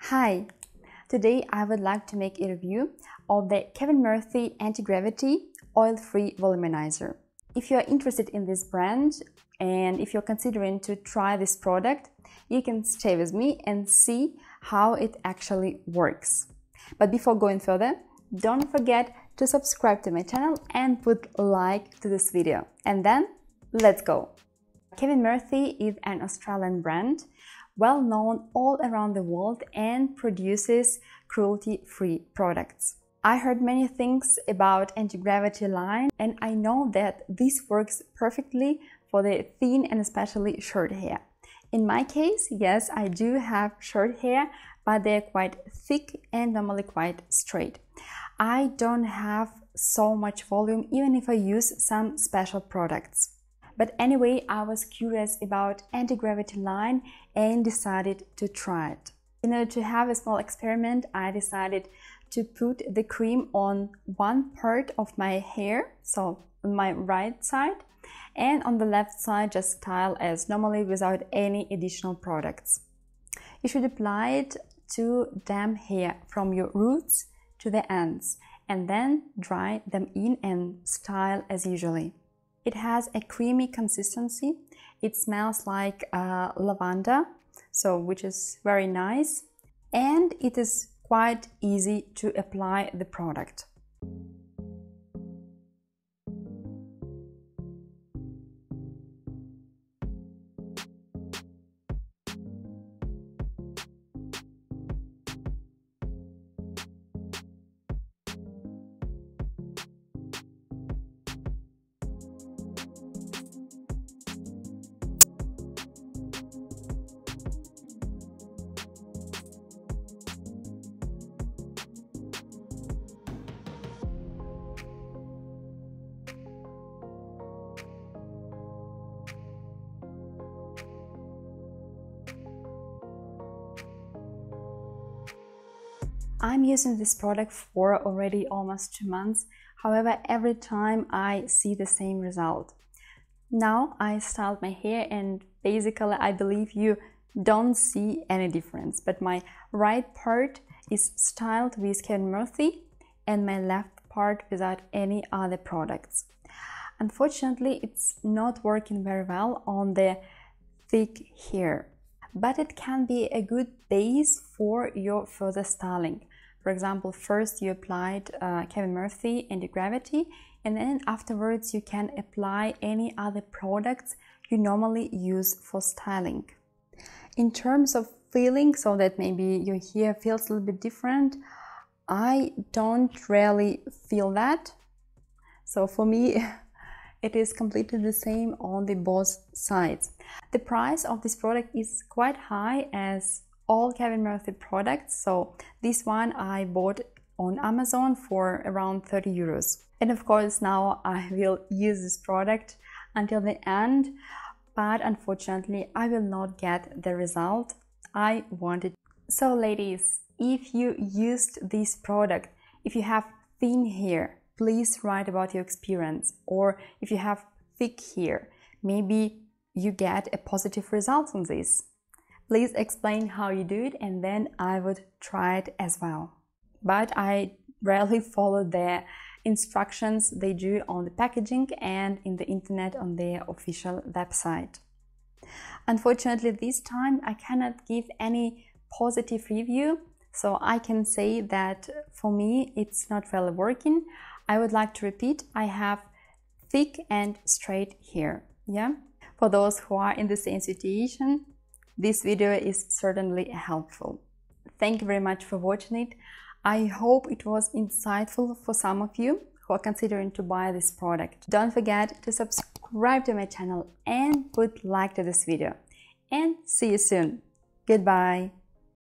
Hi, today I would like to make a review of the Kevin Murphy Anti-Gravity Oil-Free Volumizer. If you are interested in this brand and if you're considering to try this product, you can stay with me and see how it actually works. But before going further, don't forget to subscribe to my channel and put a like to this video. And then, let's go! Kevin Murphy is an Australian brand, well known all around the world and produces cruelty-free products. I heard many things about anti-gravity line and I know that this works perfectly for the thin and especially short hair. In my case, yes, I do have short hair, but they're quite thick and normally quite straight. I don't have so much volume even if I use some special products. But anyway, I was curious about anti-gravity line and decided to try it. In order to have a small experiment, I decided to put the cream on one part of my hair, so on my right side, and on the left side just style as normally without any additional products. You should apply it to damp hair from your roots to the ends and then dry them in and style as usually. It has a creamy consistency. It smells like lavender, which is very nice, and it is quite easy to apply the product. I'm using this product for already almost 2 months. However, every time I see the same result. Now I styled my hair and basically I believe you don't see any difference. But my right part is styled with Kevin Murphy and my left part without any other products. Unfortunately, it's not working very well on the thick hair. But it can be a good base for your further styling. For example, first you applied Kevin Murphy Anti-Gravity, and then afterwards you can apply any other products you normally use for styling. In terms of feeling, so that maybe your hair feels a little bit different, I don't really feel that. So for me, it is completely the same on the both sides. The price of this product is quite high as all Kevin Murphy products. So this one I bought on Amazon for around 30 euros. And of course now I will use this product until the end, but unfortunately I will not get the result I wanted. So ladies, if you used this product, if you have thin hair, please write about your experience, or if you have thick hair, maybe you get a positive result on this. Please explain how you do it and then I would try it as well. But I rarely follow the instructions they do on the packaging and in the internet on their official website. Unfortunately, this time I cannot give any positive review, so I can say that for me it's not really working. I would like to repeat, I have thick and straight hair, yeah? For those who are in the same situation, this video is certainly helpful. Thank you very much for watching it. I hope it was insightful for some of you who are considering to buy this product. Don't forget to subscribe to my channel and put like to this video. And see you soon. Goodbye.